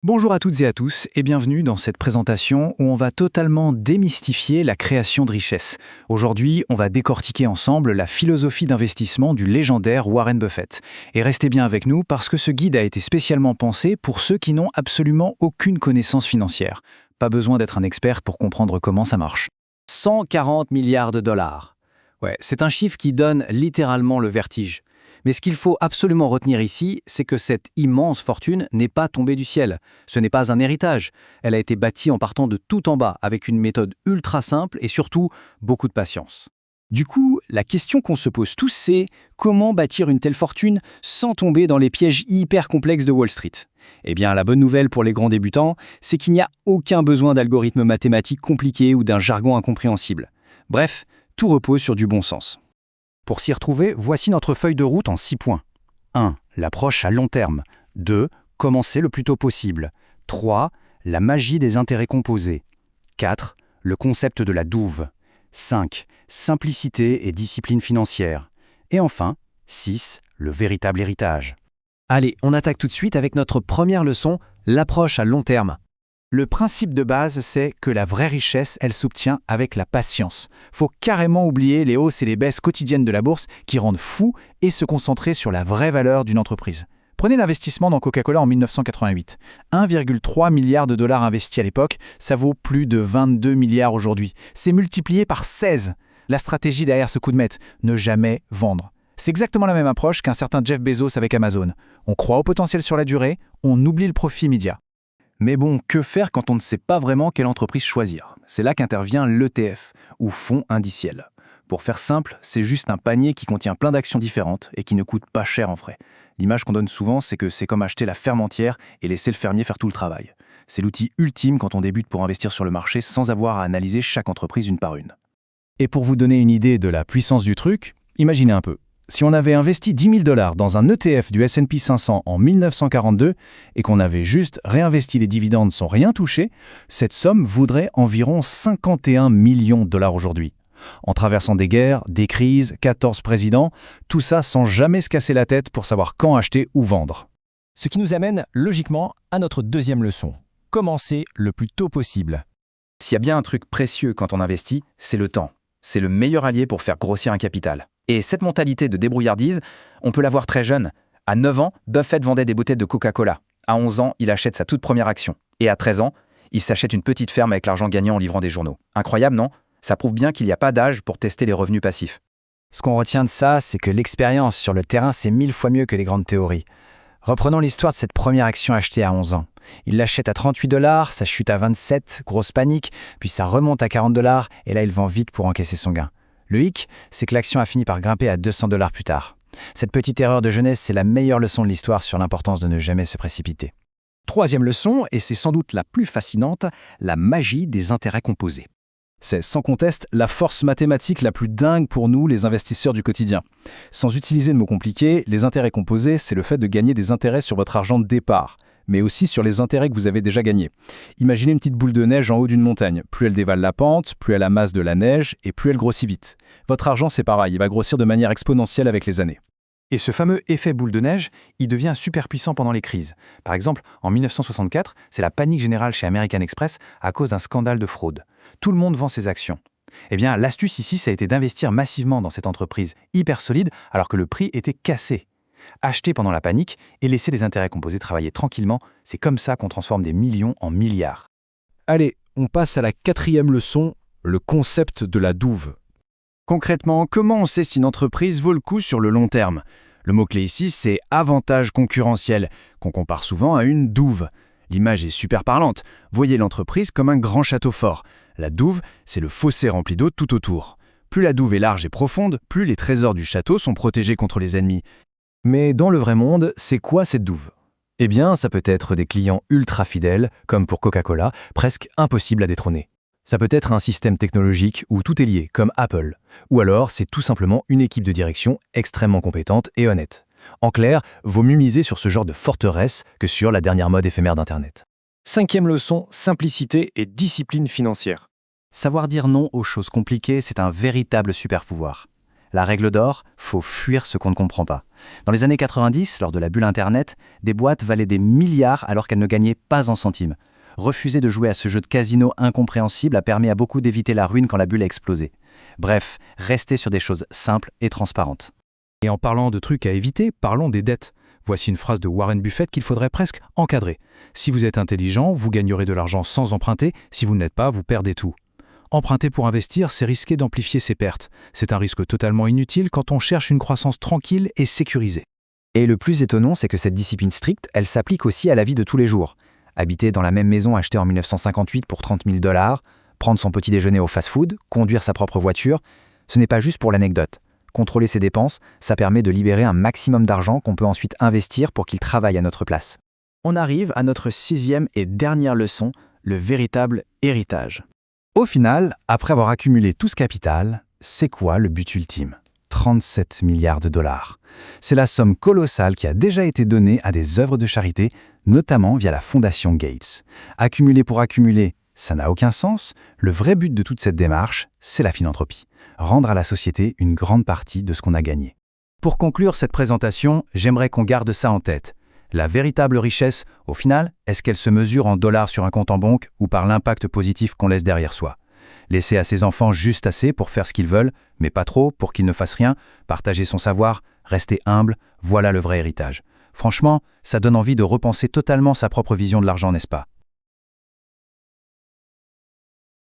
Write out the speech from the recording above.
Bonjour à toutes et à tous et bienvenue dans cette présentation où on va totalement démystifier la création de richesse. Aujourd'hui, on va décortiquer ensemble la philosophie d'investissement du légendaire Warren Buffett. Et restez bien avec nous parce que ce guide a été spécialement pensé pour ceux qui n'ont absolument aucune connaissance financière. Pas besoin d'être un expert pour comprendre comment ça marche. 140 milliards de dollars. Ouais, c'est un chiffre qui donne littéralement le vertige. Mais ce qu'il faut absolument retenir ici, c'est que cette immense fortune n'est pas tombée du ciel. Ce n'est pas un héritage. Elle a été bâtie en partant de tout en bas, avec une méthode ultra simple et surtout beaucoup de patience. Du coup, la question qu'on se pose tous, c'est comment bâtir une telle fortune sans tomber dans les pièges hyper complexes de Wall Street? Eh bien, la bonne nouvelle pour les grands débutants, c'est qu'il n'y a aucun besoin d'algorithmes mathématiques compliqués ou d'un jargon incompréhensible. Bref, tout repose sur du bon sens. Pour s'y retrouver, voici notre feuille de route en 6 points. 1. L'approche à long terme. 2. Commencer le plus tôt possible. 3. La magie des intérêts composés. 4. Le concept de la douve. 5. Simplicité et discipline financière. Et enfin, 6. Le véritable héritage. Allez, on attaque tout de suite avec notre première leçon, l'approche à long terme. Le principe de base, c'est que la vraie richesse, elle s'obtient avec la patience. Faut carrément oublier les hausses et les baisses quotidiennes de la bourse qui rendent fou et se concentrer sur la vraie valeur d'une entreprise. Prenez l'investissement dans Coca-Cola en 1988. 1,3 milliard de dollars investis à l'époque, ça vaut plus de 22 milliards aujourd'hui. C'est multiplié par 16. La stratégie derrière ce coup de maître, ne jamais vendre. C'est exactement la même approche qu'un certain Jeff Bezos avec Amazon. On croit au potentiel sur la durée, on oublie le profit immédiat. Mais bon, que faire quand on ne sait pas vraiment quelle entreprise choisir? C'est là qu'intervient l'ETF, ou fonds indiciel. Pour faire simple, c'est juste un panier qui contient plein d'actions différentes et qui ne coûte pas cher en frais. L'image qu'on donne souvent, c'est que c'est comme acheter la ferme entière et laisser le fermier faire tout le travail. C'est l'outil ultime quand on débute pour investir sur le marché sans avoir à analyser chaque entreprise une par une. Et pour vous donner une idée de la puissance du truc, imaginez un peu. Si on avait investi 10 000 $ dans un ETF du S&P 500 en 1942 et qu'on avait juste réinvesti les dividendes sans rien toucher, cette somme vaudrait environ 51 millions de dollars aujourd'hui. En traversant des guerres, des crises, 14 présidents, tout ça sans jamais se casser la tête pour savoir quand acheter ou vendre. Ce qui nous amène logiquement à notre deuxième leçon. Commencer le plus tôt possible. S'il y a bien un truc précieux quand on investit, c'est le temps. C'est le meilleur allié pour faire grossir un capital. Et cette mentalité de débrouillardise, on peut la voir très jeune. À 9 ans, Buffett vendait des bouteilles de Coca-Cola. À 11 ans, il achète sa toute première action. Et à 13 ans, il s'achète une petite ferme avec l'argent gagné en livrant des journaux. Incroyable, non? Ça prouve bien qu'il n'y a pas d'âge pour tester les revenus passifs. Ce qu'on retient de ça, c'est que l'expérience sur le terrain, c'est 1000 fois mieux que les grandes théories. Reprenons l'histoire de cette première action achetée à 11 ans. Il l'achète à 38 $, ça chute à 27, grosse panique, puis ça remonte à 40 $, et là il vend vite pour encaisser son gain. Le hic, c'est que l'action a fini par grimper à 200 $ plus tard. Cette petite erreur de jeunesse, c'est la meilleure leçon de l'histoire sur l'importance de ne jamais se précipiter. Troisième leçon, et c'est sans doute la plus fascinante, la magie des intérêts composés. C'est sans conteste la force mathématique la plus dingue pour nous, les investisseurs du quotidien. Sans utiliser de mots compliqués, les intérêts composés, c'est le fait de gagner des intérêts sur votre argent de départ, mais aussi sur les intérêts que vous avez déjà gagnés. Imaginez une petite boule de neige en haut d'une montagne. Plus elle dévale la pente, plus elle amasse de la neige et plus elle grossit vite. Votre argent, c'est pareil, il va grossir de manière exponentielle avec les années. Et ce fameux effet boule de neige, il devient super puissant pendant les crises. Par exemple, en 1964, c'est la panique générale chez American Express à cause d'un scandale de fraude. Tout le monde vend ses actions. Eh bien, l'astuce ici, ça a été d'investir massivement dans cette entreprise hyper solide alors que le prix était cassé. Acheter pendant la panique et laisser les intérêts composés travailler tranquillement, c'est comme ça qu'on transforme des millions en milliards. Allez, on passe à la quatrième leçon, le concept de la douve. Concrètement, comment on sait si une entreprise vaut le coup sur le long terme? Le mot-clé ici, c'est avantage concurrentiel, qu'on compare souvent à une douve. L'image est super parlante. Voyez l'entreprise comme un grand château fort. La douve, c'est le fossé rempli d'eau tout autour. Plus la douve est large et profonde, plus les trésors du château sont protégés contre les ennemis. Mais dans le vrai monde, c'est quoi cette douve? Eh bien, ça peut être des clients ultra fidèles, comme pour Coca-Cola, presque impossible à détrôner. Ça peut être un système technologique où tout est lié, comme Apple. Ou alors, c'est tout simplement une équipe de direction extrêmement compétente et honnête. En clair, vaut mieux miser sur ce genre de forteresse que sur la dernière mode éphémère d'Internet. Cinquième leçon, simplicité et discipline financière. Savoir dire non aux choses compliquées, c'est un véritable super pouvoir. La règle d'or, faut fuir ce qu'on ne comprend pas. Dans les années 90, lors de la bulle Internet, des boîtes valaient des milliards alors qu'elles ne gagnaient pas un centime. Refuser de jouer à ce jeu de casino incompréhensible a permis à beaucoup d'éviter la ruine quand la bulle a explosé. Bref, restez sur des choses simples et transparentes. Et en parlant de trucs à éviter, parlons des dettes. Voici une phrase de Warren Buffett qu'il faudrait presque encadrer. Si vous êtes intelligent, vous gagnerez de l'argent sans emprunter. Si vous ne l'êtes pas, vous perdez tout. Emprunter pour investir, c'est risquer d'amplifier ses pertes. C'est un risque totalement inutile quand on cherche une croissance tranquille et sécurisée. Et le plus étonnant, c'est que cette discipline stricte, elle s'applique aussi à la vie de tous les jours. Habiter dans la même maison achetée en 1958 pour 30 000 $, prendre son petit déjeuner au fast-food, conduire sa propre voiture, ce n'est pas juste pour l'anecdote. Contrôler ses dépenses, ça permet de libérer un maximum d'argent qu'on peut ensuite investir pour qu'il travaille à notre place. On arrive à notre 6e et dernière leçon, le véritable héritage. Au final, après avoir accumulé tout ce capital, c'est quoi le but ultime ? 37 milliards de $. C'est la somme colossale qui a déjà été donnée à des œuvres de charité, notamment via la Fondation Gates. Accumuler pour accumuler, ça n'a aucun sens. Le vrai but de toute cette démarche, c'est la philanthropie. Rendre à la société une grande partie de ce qu'on a gagné. Pour conclure cette présentation, j'aimerais qu'on garde ça en tête. La véritable richesse, au final, est-ce qu'elle se mesure en dollars sur un compte en banque ou par l'impact positif qu'on laisse derrière soi ? Laisser à ses enfants juste assez pour faire ce qu'ils veulent, mais pas trop pour qu'ils ne fassent rien, partager son savoir, rester humble, voilà le vrai héritage. Franchement, ça donne envie de repenser totalement sa propre vision de l'argent, n'est-ce pas ?